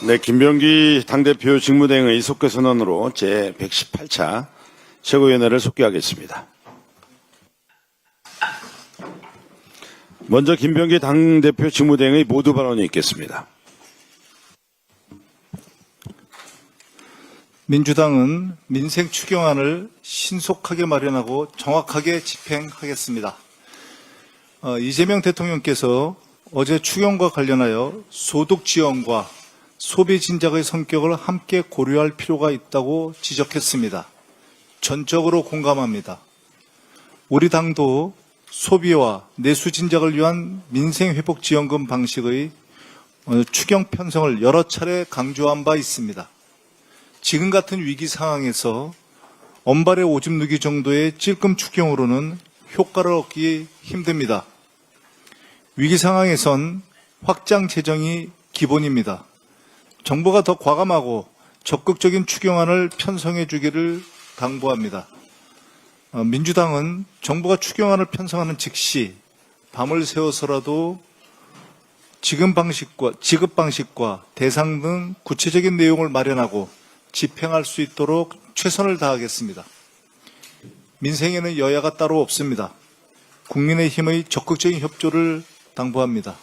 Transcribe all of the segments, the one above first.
네, 김병기 당대표 직무대행의 속개 선언으로 제118차 최고위원회를 속개하겠습니다. 먼저 김병기 당대표 직무대행의 모두 발언이 있겠습니다. 민주당은 민생 추경안을 신속하게 마련하고 정확하게 집행하겠습니다. 이재명 대통령께서 어제 추경과 관련하여 소득 지원과 소비 진작의 성격을 함께 고려할 필요가 있다고 지적했습니다. 전적으로 공감합니다. 우리 당도 소비와 내수 진작을 위한 민생회복지원금 방식의 추경 편성을 여러 차례 강조한 바 있습니다. 지금 같은 위기 상황에서 엄발의 오줌 누기 정도의 찔끔 추경으로는 효과를 얻기 힘듭니다. 위기 상황에선 확장 재정이 기본입니다. 정부가 더 과감하고 적극적인 추경안을 편성해 주기를 당부합니다. 민주당은 정부가 추경안을 편성하는 즉시 밤을 새워서라도 지급 방식과 대상 등 구체적인 내용을 마련하고 집행할 수 있도록 최선을 다하겠습니다. 민생에는 여야가 따로 없습니다. 국민의힘의 적극적인 협조를 당부합니다.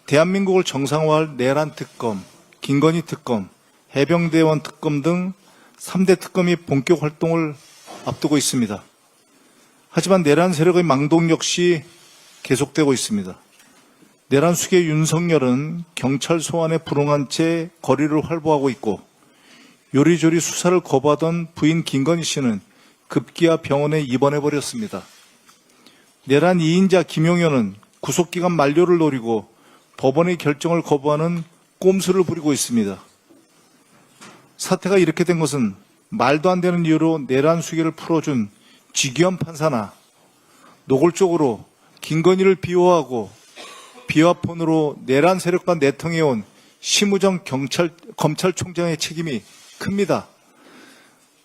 대한민국을 정상화할 내란 특검, 김건희 특검, 해병대원 특검 등 3대 특검이 본격 활동을 앞두고 있습니다. 하지만 내란 세력의 망동 역시 계속되고 있습니다. 내란 수계 윤석열은 경찰 소환에 불응한 채 거리를 활보하고 있고 요리조리 수사를 거부하던 부인 김건희 씨는 급기야 병원에 입원해버렸습니다. 내란 2인자 김용현은 구속기간 만료를 노리고 법원의 결정을 거부하는 꼼수를 부리고 있습니다. 사태가 이렇게 된 것은 말도 안 되는 이유로 내란 수계를 풀어준 지기현 판사나 노골적으로 김건희를 비호하고 비화폰으로 내란 세력과 내통해온 심우정 검찰총장의 책임이 큽니다.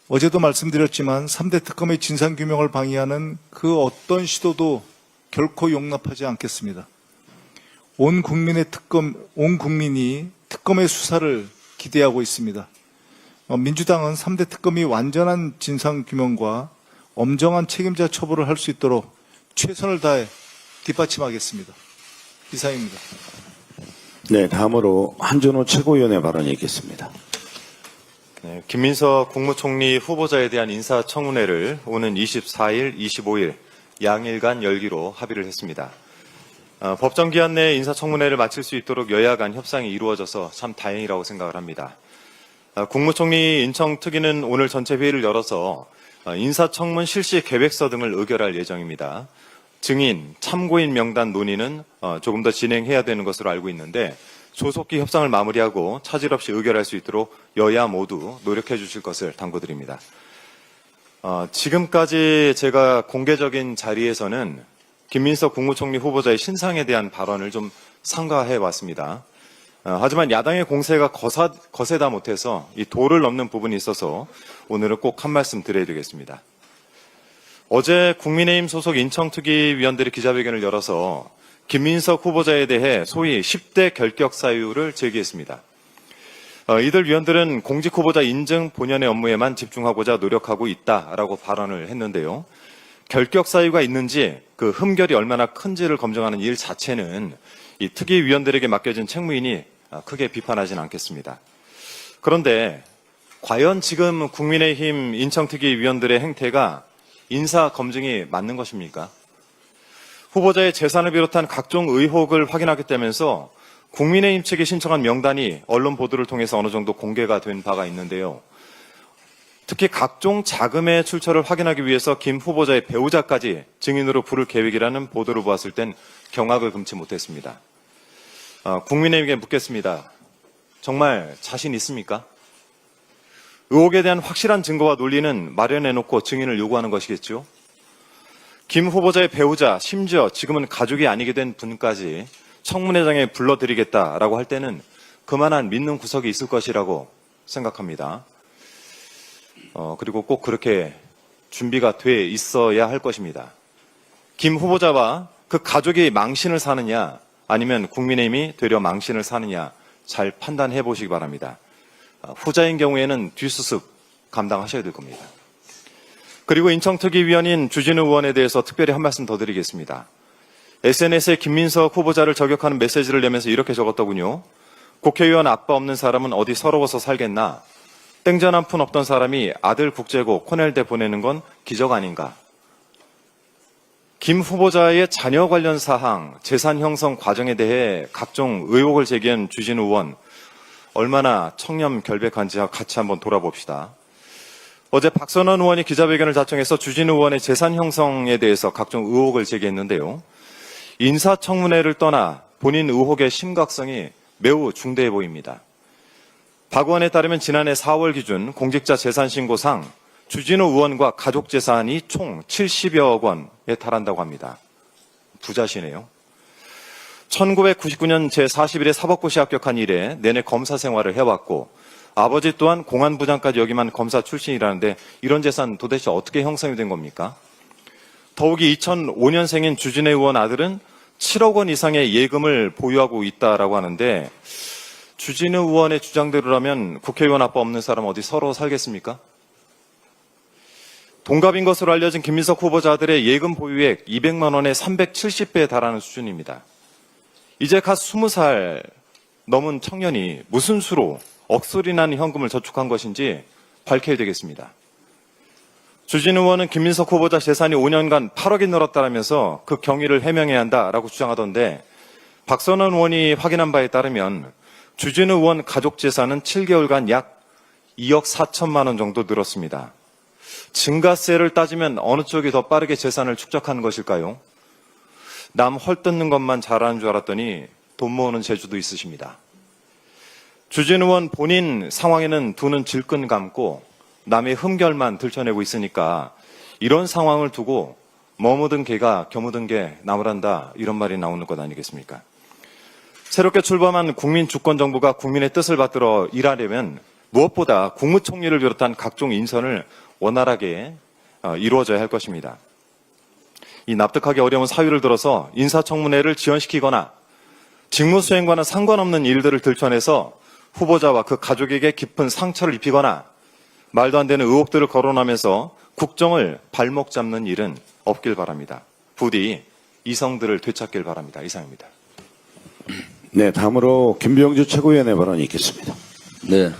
어제도 말씀드렸지만 3대 특검의 진상규명을 방해하는 그 어떤 시도도 결코 용납하지 않겠습니다. 온 국민이 특검의 수사를 기대하고 있습니다. 민주당은 3대 특검이 완전한 진상규명과 엄정한 책임자 처벌을 할 수 있도록 최선을 다해 뒷받침하겠습니다. 이상입니다. 네, 다음으로 한준호 최고위원의 발언이 있겠습니다. 네, 김민석 국무총리 후보자에 대한 인사청문회를 오는 24일, 25일 양일간 열기로 합의를 했습니다. 법정 기한 내에 인사청문회를 마칠 수 있도록 여야 간 협상이 이루어져서 참 다행이라고 생각을 합니다. 국무총리 인청특위는 오늘 전체 회의를 열어서 인사청문 실시 계획서 등을 의결할 예정입니다. 증인, 참고인 명단 논의는 조금 더 진행해야 되는 것으로 알고 있는데 조속히 협상을 마무리하고 차질 없이 의결할 수 있도록 여야 모두 노력해 주실 것을 당부드립니다. 지금까지 제가 공개적인 자리에서는 김민석 국무총리 후보자의 신상에 대한 발언을 좀 삼가해 왔습니다. 하지만 야당의 공세가 거세다 못해서 이 도를 넘는 부분이 있어서 오늘은 꼭 한 말씀 드려야 되겠습니다. 어제 국민의힘 소속 인청특위 위원들이 기자회견을 열어서 김민석 후보자에 대해 소위 10대 결격 사유를 제기했습니다. 이들 위원들은 공직 후보자 인증 본연의 업무에만 집중하고자 노력하고 있다라고 발언을 했는데요. 결격 사유가 있는지 그 흠결이 얼마나 큰지를 검증하는 일 자체는 이 특위 위원들에게 맡겨진 책무이니 크게 비판하지는 않겠습니다. 그런데 과연 지금 국민의힘 인청특위 위원들의 행태가 인사 검증이 맞는 것입니까? 후보자의 재산을 비롯한 각종 의혹을 확인하겠다면서 국민의힘 측이 신청한 명단이 언론 보도를 통해서 어느 정도 공개가 된 바가 있는데요. 특히 각종 자금의 출처를 확인하기 위해서 김 후보자의 배우자까지 증인으로 부를 계획이라는 보도를 보았을 땐 경악을 금치 못했습니다. 국민의힘에게 묻겠습니다. 정말 자신 있습니까? 의혹에 대한 확실한 증거와 논리는 마련해놓고 증인을 요구하는 것이겠죠. 김 후보자의 배우자, 심지어 지금은 가족이 아니게 된 분까지 청문회장에 불러드리겠다라고 할 때는 그만한 믿는 구석이 있을 것이라고 생각합니다. 그리고 꼭 그렇게 준비가 돼 있어야 할 것입니다. 김 후보자와 그 가족이 망신을 사느냐 아니면 국민의힘이 되려 망신을 사느냐 잘 판단해 보시기 바랍니다. 후자인 경우에는 뒷수습 감당하셔야 될 겁니다. 그리고 인청특위위원인 주진우 의원에 대해서 특별히 한 말씀 더 드리겠습니다. SNS에 김민석 후보자를 저격하는 메시지를 내면서 이렇게 적었더군요. 국회의원 아빠 없는 사람은 어디 서러워서 살겠나. 땡전 한 푼 없던 사람이 아들 국제고 코넬대 보내는 건 기적 아닌가. 김 후보자의 자녀 관련 사항, 재산 형성 과정에 대해 각종 의혹을 제기한 주진우 의원, 얼마나 청렴 결백한지 같이 한번 돌아봅시다. 어제 박선원 의원이 기자회견을 자청해서 주진우 의원의 재산 형성에 대해서 각종 의혹을 제기했는데요. 인사청문회를 떠나 본인 의혹의 심각성이 매우 중대해 보입니다. 박 의원에 따르면 지난해 4월 기준 공직자 재산신고상 주진우 의원과 가족 재산이 총 70여억 원에 달한다고 합니다. 부자시네요. 1999년 제41회 사법고시 합격한 이래 내내 검사 생활을 해왔고 아버지 또한 공안부장까지 역임한 검사 출신이라는데 이런 재산 도대체 어떻게 형성이 된 겁니까? 더욱이 2005년생인 주진우 의원 아들은 7억 원 이상의 예금을 보유하고 있다라고 하는데 주진우 의원의 주장대로라면 국회의원 아빠 없는 사람 어디 서러워 살겠습니까? 동갑인 것으로 알려진 김민석 후보자 아들의 예금 보유액 200만 원에 370배에 달하는 수준입니다. 이제 갓 20살 넘은 청년이 무슨 수로 억소리 나는 현금을 저축한 것인지 밝혀야 되겠습니다. 주진우 의원은 김민석 후보자 재산이 5년간 8억이 늘었다라면서 그 경위를 해명해야 한다라고 주장하던데 박선원 의원이 확인한 바에 따르면 주진우 의원 가족 재산은 7개월간 약 2억 4천만 원 정도 늘었습니다. 증가세를 따지면 어느 쪽이 더 빠르게 재산을 축적하는 것일까요? 남 헐뜯는 것만 잘하는 줄 알았더니 돈 모으는 재주도 있으십니다. 주진우 의원 본인 상황에는 두 눈 질끈 감고 남의 흠결만 들춰내고 있으니까 이런 상황을 두고 머무든 개가 겨무든 게 나무란다 이런 말이 나오는 것 아니겠습니까? 새롭게 출범한 국민주권정부가 국민의 뜻을 받들어 일하려면 무엇보다 국무총리를 비롯한 각종 인선을 원활하게 이루어져야 할 것입니다. 이 납득하기 어려운 사유를 들어서 인사청문회를 지연시키거나 직무수행과는 상관없는 일들을 들춰내서 후보자와 그 가족에게 깊은 상처를 입히거나 말도 안 되는 의혹들을 거론하면서 국정을 발목 잡는 일은 없길 바랍니다. 부디 이성들을 되찾길 바랍니다. 이상입니다. 네, 다음으로 김병주 최고위원의 발언이 있겠습니다. 네.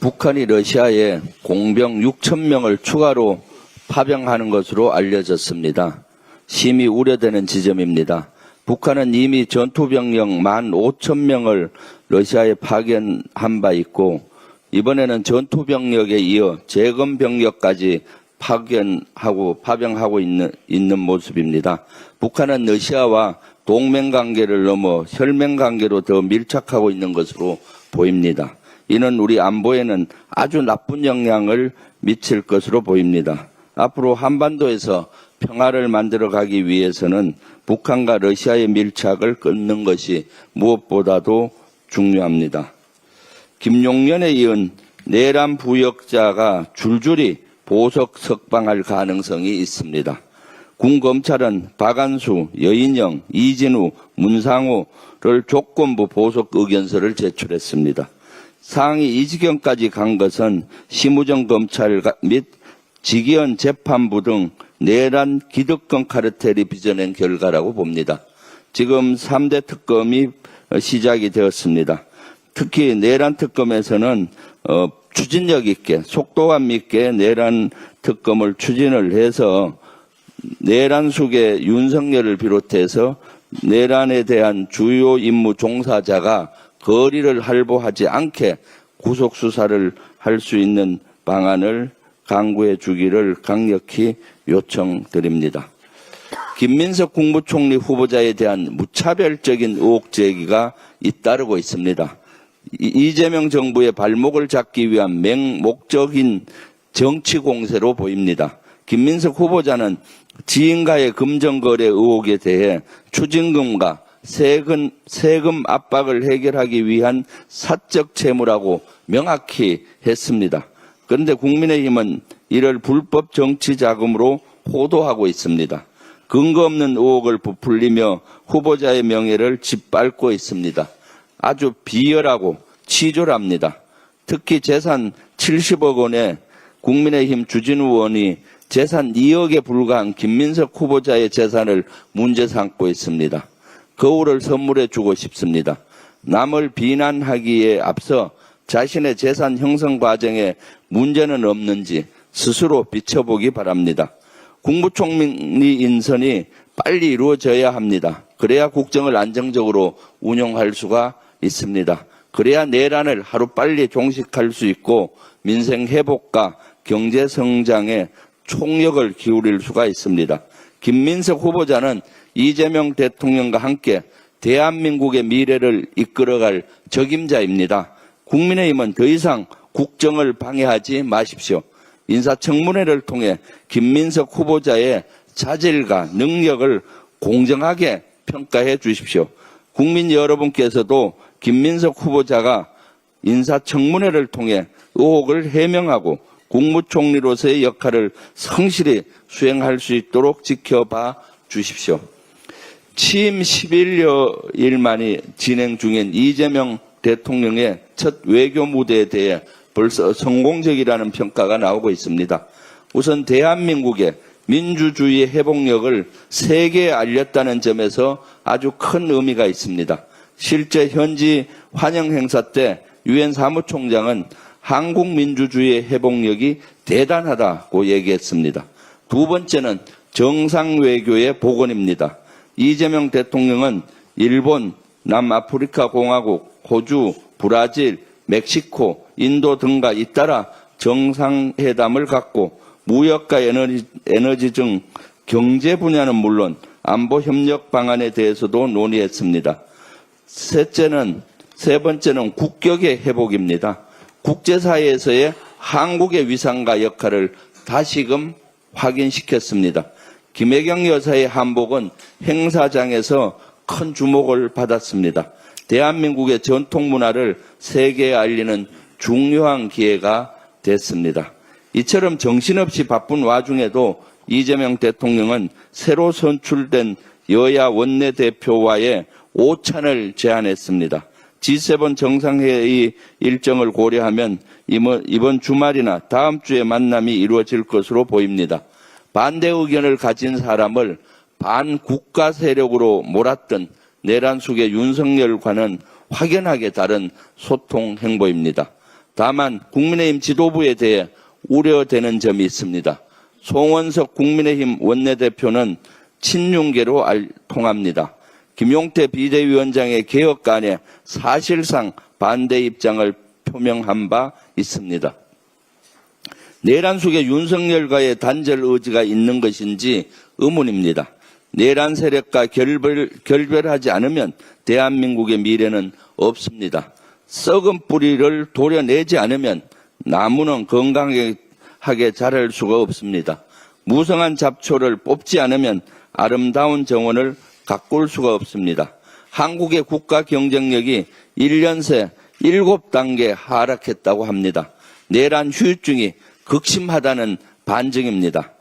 북한이 러시아에 공병 6천 명을 추가로 파병하는 것으로 알려졌습니다. 심히 우려되는 지점입니다. 북한은 이미 전투병력 15,000명을 러시아에 파견한 바 있고 이번에는 전투병력에 이어 재검병력까지 파병하고 있는 모습입니다. 북한은 러시아와 동맹관계를 넘어 혈맹관계로 더 밀착하고 있는 것으로 보입니다. 이는 우리 안보에는 아주 나쁜 영향을 미칠 것으로 보입니다. 앞으로 한반도에서 평화를 만들어가기 위해서는 북한과 러시아의 밀착을 끊는 것이 무엇보다도 중요합니다. 김용년에 이은 내란 부역자가 줄줄이 보석 석방할 가능성이 있습니다. 군 검찰은 박안수, 여인영, 이진우, 문상호를 조건부 보석 의견서를 제출했습니다. 상이 이 지경까지 간 것은 심우정 검찰 및 지기현 재판부 등 내란 기득권 카르텔이 빚어낸 결과라고 봅니다. 지금 3대 특검이 시작이 되었습니다. 특히 내란 특검에서는 추진력 있게 속도감 있게 내란 특검을 추진을 해서 내란 속에 윤석열을 비롯해서 내란에 대한 주요 임무 종사자가 거리를 할보하지 않게 구속 수사를 할 수 있는 방안을 강구해 주기를 강력히 요청드립니다. 김민석 국무총리 후보자에 대한 무차별적인 의혹 제기가 잇따르고 있습니다. 이재명 정부의 발목을 잡기 위한 맹목적인 정치 공세로 보입니다. 김민석 후보자는 지인과의 금전거래 의혹에 대해 추징금과 세금 압박을 해결하기 위한 사적 채무라고 명확히 했습니다. 그런데 국민의힘은 이를 불법 정치 자금으로 호도하고 있습니다. 근거 없는 의혹을 부풀리며 후보자의 명예를 짓밟고 있습니다. 아주 비열하고 치졸합니다. 특히 재산 70억 원의 국민의힘 주진우 의원이 재산 2억에 불과한 김민석 후보자의 재산을 문제 삼고 있습니다. 거울을 선물해 주고 싶습니다. 남을 비난하기에 앞서 자신의 재산 형성 과정에 문제는 없는지 스스로 비춰보기 바랍니다. 국무총리 인선이 빨리 이루어져야 합니다. 그래야 국정을 안정적으로 운영할 수가 있습니다. 그래야 내란을 하루빨리 종식할 수 있고 민생 회복과 경제 성장에 총력을 기울일 수가 있습니다. 김민석 후보자는 이재명 대통령과 함께 대한민국의 미래를 이끌어갈 적임자입니다. 국민의힘은 더 이상 국정을 방해하지 마십시오. 인사청문회를 통해 김민석 후보자의 자질과 능력을 공정하게 평가해 주십시오. 국민 여러분께서도 김민석 후보자가 인사청문회를 통해 의혹을 해명하고 국무총리로서의 역할을 성실히 수행할 수 있도록 지켜봐 주십시오. 취임 11여일 만이 진행 중인 이재명 대통령의 첫 외교 무대에 대해 벌써 성공적이라는 평가가 나오고 있습니다. 우선 대한민국의 민주주의 회복력을 세계에 알렸다는 점에서 아주 큰 의미가 있습니다. 실제 현지 환영 행사 때 유엔 사무총장은 한국 민주주의 회복력이 대단하다고 얘기했습니다. 두 번째는 정상 외교의 복원입니다. 이재명 대통령은 일본, 남아프리카 공화국, 호주, 브라질, 멕시코, 인도 등과 잇따라 정상회담을 갖고 무역과 에너지 등 경제 분야는 물론 안보 협력 방안에 대해서도 논의했습니다. 세 번째는 국격의 회복입니다. 국제사회에서의 한국의 위상과 역할을 다시금 확인시켰습니다. 김혜경 여사의 한복은 행사장에서 큰 주목을 받았습니다. 대한민국의 전통 문화를 세계에 알리는 중요한 기회가 됐습니다. 이처럼 정신없이 바쁜 와중에도 이재명 대통령은 새로 선출된 여야 원내대표와의 오찬을 제안했습니다. G7 정상회의 일정을 고려하면 이번 주말이나 다음 주에 만남이 이루어질 것으로 보입니다. 반대 의견을 가진 사람을 반국가 세력으로 몰았던 내란 속의 윤석열과는 확연하게 다른 소통 행보입니다. 다만 국민의힘 지도부에 대해 우려되는 점이 있습니다. 송원석 국민의힘 원내대표는 친윤계로 통합니다. 김용태 비대위원장의 개혁안에 사실상 반대 입장을 표명한 바 있습니다. 내란 속에 윤석열과의 단절 의지가 있는 것인지 의문입니다. 내란 세력과 결별하지 않으면 대한민국의 미래는 없습니다. 썩은 뿌리를 도려내지 않으면 나무는 건강하게 자랄 수가 없습니다. 무성한 잡초를 뽑지 않으면 아름다운 정원을 가꿀 수가 없습니다. 한국의 국가 경쟁력이 1년 새 7단계 하락했다고 합니다. 내란 후유증이 극심하다는 반증입니다.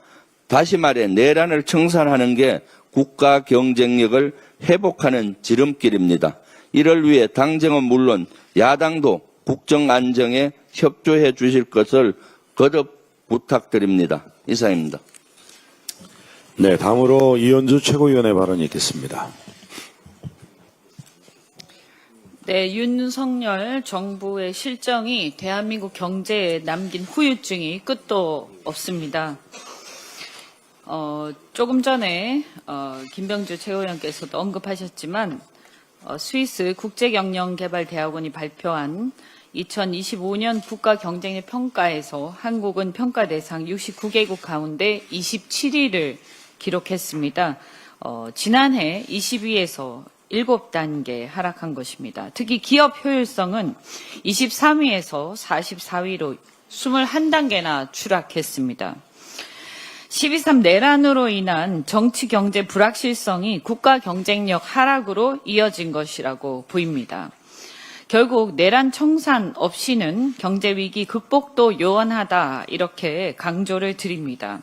다시 말해 내란을 청산하는 게 국가 경쟁력을 회복하는 지름길입니다. 이를 위해 당정은 물론 야당도 국정 안정에 협조해 주실 것을 거듭 부탁드립니다. 이상입니다. 네, 다음으로 이현주 최고위원의 발언이 있겠습니다. 네, 윤석열 정부의 실정이 대한민국 경제에 남긴 후유증이 끝도 없습니다. 조금 전에 김병주 최고위원께서도 언급하셨지만 스위스 국제경영개발대학원이 발표한 2025년 국가경쟁력 평가에서 한국은 평가 대상 69개국 가운데 27위를 기록했습니다. 지난해 20위에서 7단계 하락한 것입니다. 특히 기업 효율성은 23위에서 44위로 21단계나 추락했습니다. 12.3 내란으로 인한 정치 경제 불확실성이 국가 경쟁력 하락으로 이어진 것이라고 보입니다. 결국 내란 청산 없이는 경제 위기 극복도 요원하다 이렇게 강조를 드립니다.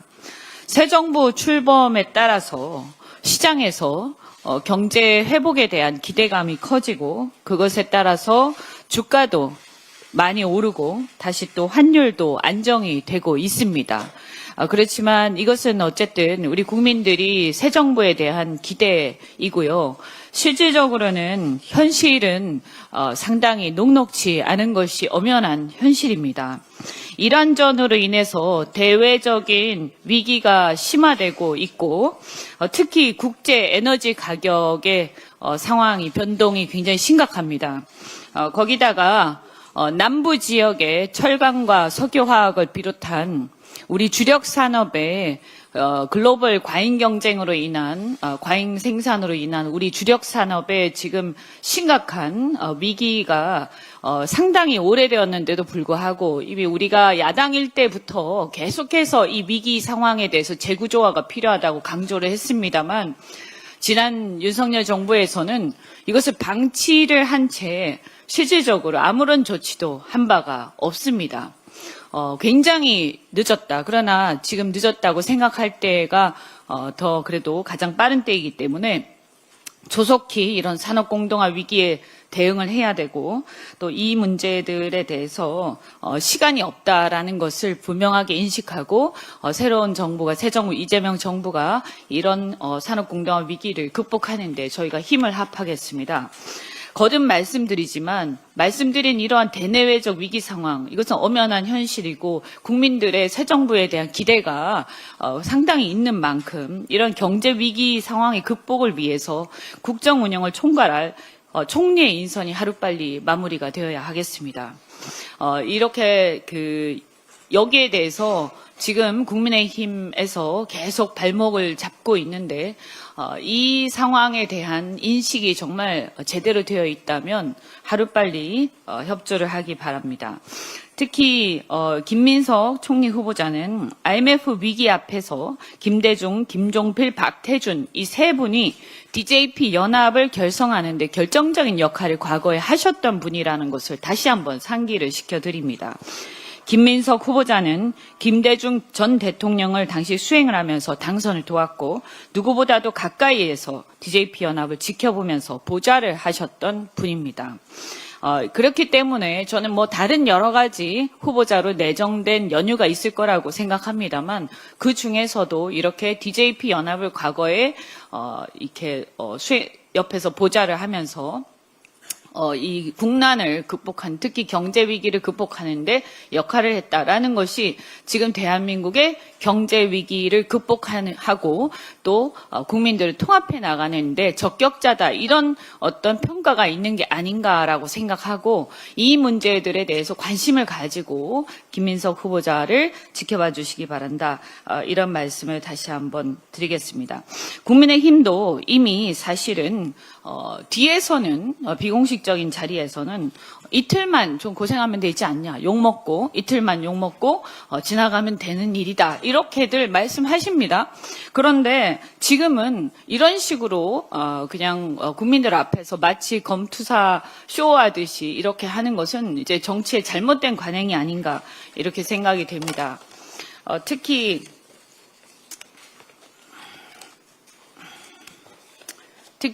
새 정부 출범에 따라서 시장에서 경제 회복에 대한 기대감이 커지고 그것에 따라서 주가도 많이 오르고 다시 또 환율도 안정이 되고 있습니다. 그렇지만 이것은 어쨌든 우리 국민들이 새 정부에 대한 기대이고요. 실질적으로는 현실은 상당히 녹록지 않은 것이 엄연한 현실입니다. 이란전으로 인해서 대외적인 위기가 심화되고 있고 특히 국제 에너지 가격의 상황이 변동이 굉장히 심각합니다. 거기다가 남부 지역의 철강과 석유화학을 비롯한 우리 주력 산업의 글로벌 과잉 경쟁으로 인한 과잉 생산으로 인한 우리 주력 산업의 지금 심각한 위기가 상당히 오래되었는데도 불구하고 이미 우리가 야당일 때부터 계속해서 이 위기 상황에 대해서 재구조화가 필요하다고 강조를 했습니다만 지난 윤석열 정부에서는 이것을 방치를 한 채 실질적으로 아무런 조치도 한 바가 없습니다. 굉장히 늦었다. 그러나 지금 늦었다고 생각할 때가 더 그래도 가장 빠른 때이기 때문에 조속히 이런 산업 공동화 위기에 대응을 해야 되고 또 이 문제들에 대해서 시간이 없다라는 것을 분명하게 인식하고 새로운 정부가 새 정부 이재명 정부가 이런 산업 공동화 위기를 극복하는 데 저희가 힘을 합하겠습니다. 거듭 말씀드리지만 말씀드린 이러한 대내외적 위기 상황 이것은 엄연한 현실이고 국민들의 새 정부에 대한 기대가 상당히 있는 만큼 이런 경제 위기 상황의 극복을 위해서 국정 운영을 총괄할 총리의 인선이 하루빨리 마무리가 되어야 하겠습니다. 이렇게 여기에 대해서 지금 국민의힘에서 계속 발목을 잡고 있는데 이 상황에 대한 인식이 정말 제대로 되어 있다면 하루빨리 협조를 하기 바랍니다. 특히 김민석 총리 후보자는 IMF 위기 앞에서 김대중, 김종필, 박태준 이 세 분이 DJP 연합을 결성하는 데 결정적인 역할을 과거에 하셨던 분이라는 것을 다시 한번 상기를 시켜드립니다. 김민석 후보자는 김대중 전 대통령을 당시 수행을 하면서 당선을 도왔고 누구보다도 가까이에서 DJP 연합을 지켜보면서 보좌를 하셨던 분입니다. 그렇기 때문에 저는 뭐 다른 여러 가지 후보자로 내정된 연유가 있을 거라고 생각합니다만 그 중에서도 이렇게 DJP 연합을 과거에 이렇게 옆에서 보좌를 하면서 이 국난을 극복한 특히 경제 위기를 극복하는데 역할을 했다라는 것이 지금 대한민국의 경제 위기를 극복하고 또 국민들을 통합해 나가는데 적격자다 이런 어떤 평가가 있는 게 아닌가라고 생각하고 이 문제들에 대해서 관심을 가지고 김민석 후보자를 지켜봐 주시기 바란다. 이런 말씀을 다시 한번 드리겠습니다. 국민의힘도 이미 사실은 뒤에서는 비공식적인 자리에서는 이틀만 좀 고생하면 되지 않냐. 욕먹고 이틀만 욕먹고 지나가면 되는 일이다. 이렇게들 말씀하십니다. 그런데 지금은 이런 식으로 그냥 국민들 앞에서 마치 검투사 쇼하듯이 이렇게 하는 것은 이제 정치의 잘못된 관행이 아닌가 이렇게 생각이 됩니다. 특히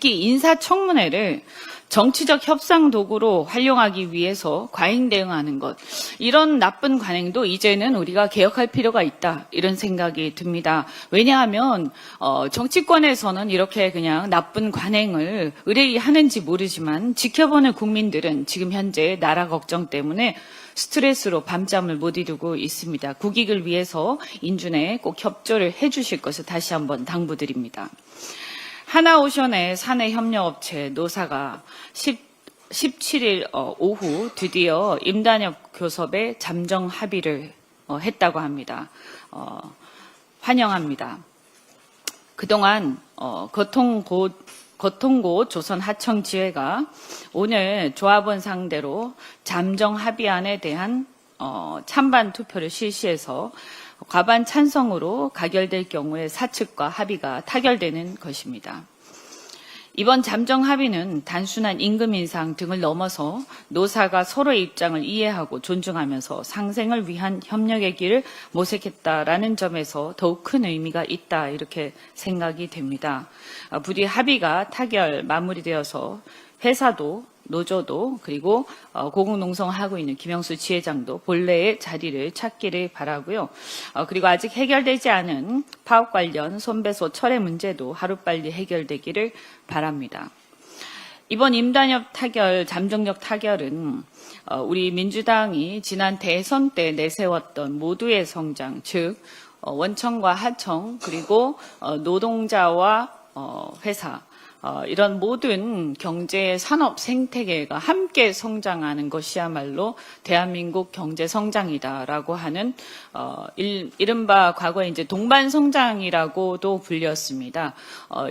인사청문회를 정치적 협상 도구로 활용하기 위해서 과잉 대응하는 것 이런 나쁜 관행도 이제는 우리가 개혁할 필요가 있다 이런 생각이 듭니다. 왜냐하면 정치권에서는 이렇게 그냥 나쁜 관행을 의뢰히 하는지 모르지만 지켜보는 국민들은 지금 현재 나라 걱정 때문에 스트레스로 밤잠을 못 이루고 있습니다. 국익을 위해서 인준에 꼭 협조를 해주실 것을 다시 한번 당부드립니다. 하나오션의 사내협력업체 노사가 17일 오후 드디어 임단협 교섭에 잠정 합의를 했다고 합니다. 환영합니다. 그동안 거통고 조선하청지회가 오늘 조합원 상대로 잠정 합의안에 대한 찬반 투표를 실시해서 과반 찬성으로 가결될 경우에 사측과 합의가 타결되는 것입니다. 이번 잠정 합의는 단순한 임금 인상 등을 넘어서 노사가 서로의 입장을 이해하고 존중하면서 상생을 위한 협력의 길을 모색했다라는 점에서 더욱 큰 의미가 있다 이렇게 생각이 됩니다. 부디 합의가 타결 마무리되어서 회사도 노조도 그리고 고공농성하고 있는 김영수 지회장도 본래의 자리를 찾기를 바라고요. 그리고 아직 해결되지 않은 파업 관련 손배소 철회 문제도 하루빨리 해결되기를 바랍니다. 이번 임단협 타결, 잠정력 타결은 우리 민주당이 지난 대선 때 내세웠던 모두의 성장, 즉 원청과 하청 그리고 노동자와 회사 이런 모든 경제 산업 생태계가 함께 성장하는 것이야말로 대한민국 경제 성장이다라고 하는 이른바 과거에 이제 동반 성장이라고도 불렸습니다.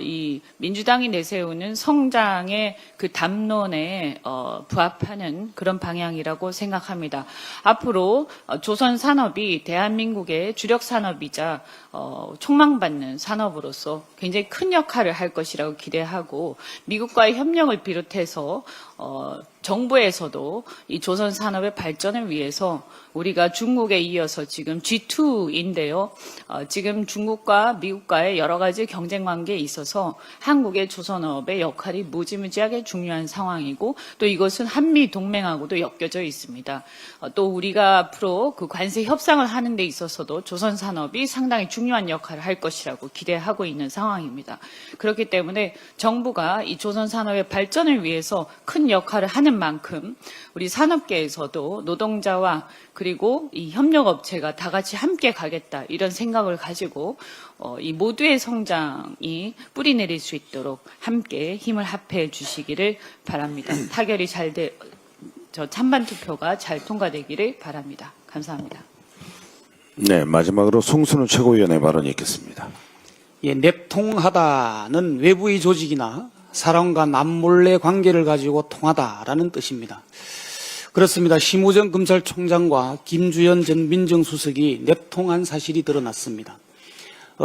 이 민주당이 내세우는 성장의 그 담론에 부합하는 그런 방향이라고 생각합니다. 앞으로 조선 산업이 대한민국의 주력 산업이자 촉망받는 산업으로서 굉장히 큰 역할을 할 것이라고 기대하고 미국과의 협력을 비롯해서 정부에서도 이 조선 산업의 발전을 위해서 우리가 중국에 이어서 지금 G2인데요. 지금 중국과 미국과의 여러 가지 경쟁 관계에 있어서 한국의 조선업의 역할이 무지무지하게 중요한 상황이고 또 이것은 한미 동맹하고도 엮여져 있습니다. 또 우리가 앞으로 그 관세 협상을 하는 데 있어서도 조선 산업이 상당히 중요한 역할을 할 것이라고 기대하고 있는 상황입니다. 그렇기 때문에 정부가 이 조선 산업의 발전을 위해서 큰 역할을 하는 만큼 우리 산업계에서도 노동자와 그리고 이 협력업체가 다 같이 함께 가겠다 이런 생각을 가지고 이 모두의 성장이 뿌리 내릴 수 있도록 함께 힘을 합해 주시기를 바랍니다. 타결이 찬반 투표가 잘 통과되기를 바랍니다. 감사합니다. 네, 마지막으로 송순우 최고위원의 발언이 있겠습니다. 예, 냅통하다는 외부의 조직이나 사람과 남몰래 관계를 가지고 통하다라는 뜻입니다. 그렇습니다. 심우정 검찰총장과 김주현 전 민정수석이 냅통한 사실이 드러났습니다.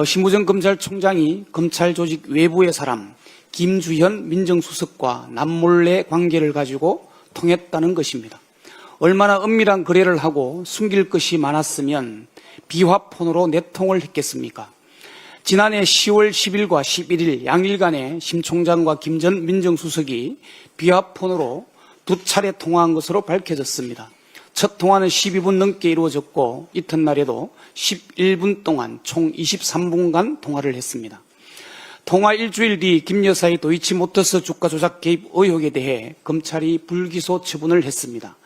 심우정 검찰총장이 검찰 조직 외부의 사람 김주현 민정수석과 남몰래 관계를 가지고 통했다는 것입니다. 얼마나 은밀한 거래를 하고 숨길 것이 많았으면 비화폰으로 내통을 했겠습니까? 지난해 10월 10일과 11일 양일간에 심 총장과 김 전 민정수석이 비화폰으로 2차례 통화한 것으로 밝혀졌습니다. 첫 통화는 12분 넘게 이루어졌고 이튿날에도 11분 동안 총 23분간 통화를 했습니다. 통화 일주일 뒤 김 여사의 도이치모터스 주가 조작 개입 의혹에 대해 검찰이 불기소 처분을 했습니다.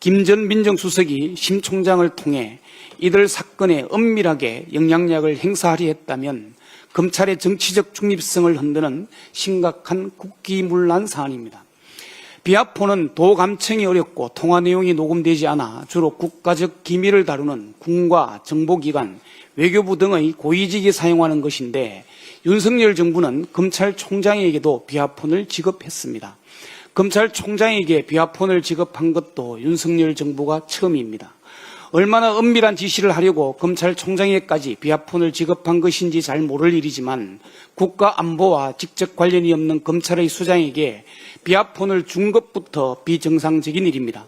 김 전 민정수석이 심 총장을 통해 이들 사건에 은밀하게 영향력을 행사하려 했다면 검찰의 정치적 중립성을 흔드는 심각한 국기문란 사안입니다. 비화폰은 도감청이 어렵고 통화 내용이 녹음되지 않아 주로 국가적 기밀을 다루는 군과 정보기관, 외교부 등의 고위직이 사용하는 것인데 윤석열 정부는 검찰총장에게도 비화폰을 지급했습니다. 검찰총장에게 비화폰을 지급한 것도 윤석열 정부가 처음입니다. 얼마나 은밀한 지시를 하려고 검찰총장에게까지 비화폰을 지급한 것인지 잘 모를 일이지만 국가안보와 직접 관련이 없는 검찰의 수장에게 비화폰을 준 것부터 비정상적인 일입니다.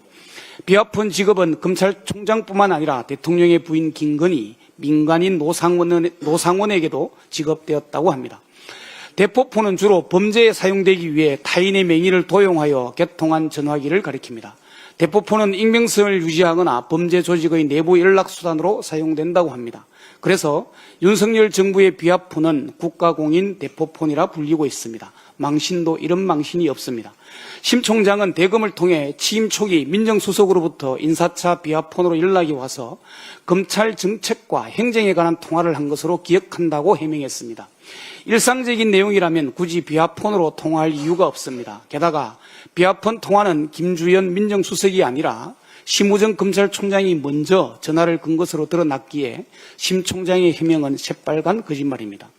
비화폰 지급은 검찰총장뿐만 아니라 대통령의 부인 김건희, 민간인 노상원에게도 지급되었다고 합니다. 대포폰은 주로 범죄에 사용되기 위해 타인의 명의를 도용하여 개통한 전화기를 가리킵니다. 대포폰은 익명성을 유지하거나 범죄 조직의 내부 연락수단으로 사용된다고 합니다. 그래서 윤석열 정부의 비화폰은 국가공인 대포폰이라 불리고 있습니다. 망신도 이런 망신이 없습니다. 심 총장은 대검을 통해 취임 초기 민정수석으로부터 인사차 비화폰으로 연락이 와서 검찰 정책과 행정에 관한 통화를 한 것으로 기억한다고 해명했습니다. 일상적인 내용이라면 굳이 비화폰으로 통화할 이유가 없습니다. 게다가 비화폰 통화는 김주현 민정수석이 아니라 심우정 검찰총장이 먼저 전화를 건 것으로 드러났기에 심 총장의 해명은 새빨간 거짓말입니다.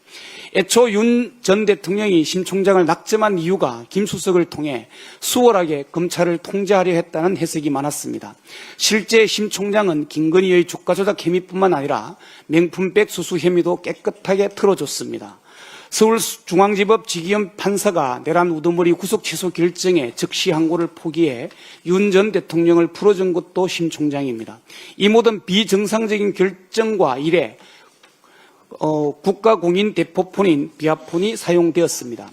애초 윤 전 대통령이 심 총장을 낙점한 이유가 김 수석을 통해 수월하게 검찰을 통제하려 했다는 해석이 많았습니다. 실제 심 총장은 김건희의 주가 조작 혐의뿐만 아니라 명품백 수수 혐의도 깨끗하게 털어줬습니다. 서울중앙지법 지기현 판사가 내란 우두머리 구속 취소 결정에 즉시 항고를 포기해 윤 전 대통령을 풀어준 것도 심 총장입니다. 이 모든 비정상적인 결정과 이래 국가공인 대포폰인 비아폰이 사용되었습니다.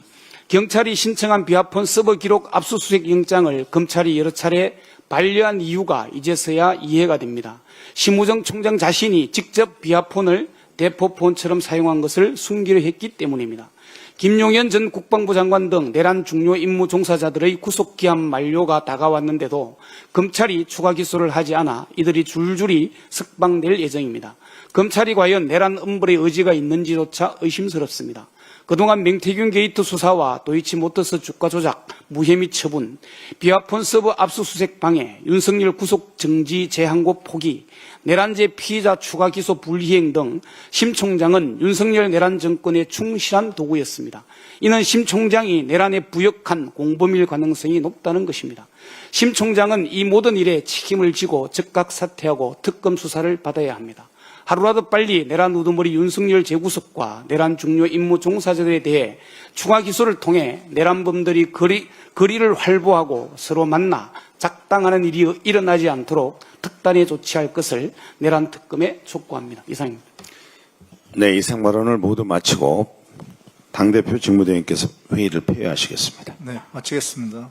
경찰이 신청한 비아폰 서버 기록 압수수색 영장을 검찰이 여러 차례 반려한 이유가 이제서야 이해가 됩니다. 심우정 총장 자신이 직접 비아폰을 대포폰처럼 사용한 것을 숨기려 했기 때문입니다. 김용현 전 국방부 장관 등 내란 중요 임무 종사자들의 구속기한 만료가 다가왔는데도 검찰이 추가 기소를 하지 않아 이들이 줄줄이 석방될 예정입니다. 검찰이 과연 내란 엄벌의 의지가 있는지조차 의심스럽습니다. 그동안 맹태균 게이트 수사와 도이치모터스 주가 조작, 무혐의 처분, 비아폰 서버 압수수색 방해, 윤석열 구속 정지 재항고 포기, 내란죄 피의자 추가 기소 불이행 등 심 총장은 윤석열 내란 정권의 충실한 도구였습니다. 이는 심 총장이 내란에 부역한 공범일 가능성이 높다는 것입니다. 심 총장은 이 모든 일에 책임을 지고 즉각 사퇴하고 특검 수사를 받아야 합니다. 하루라도 빨리 내란 우두머리 윤석열 재구속과 내란 중요 임무 종사자들에 대해 추가 기소를 통해 내란범들이 거리를 활보하고 서로 만나 작당하는 일이 일어나지 않도록 특단에 조치할 것을 내란 특검에 촉구합니다. 이상입니다. 네, 이상 발언을 모두 마치고 당대표 직무대행께서 회의를 폐회하시겠습니다. 네, 마치겠습니다.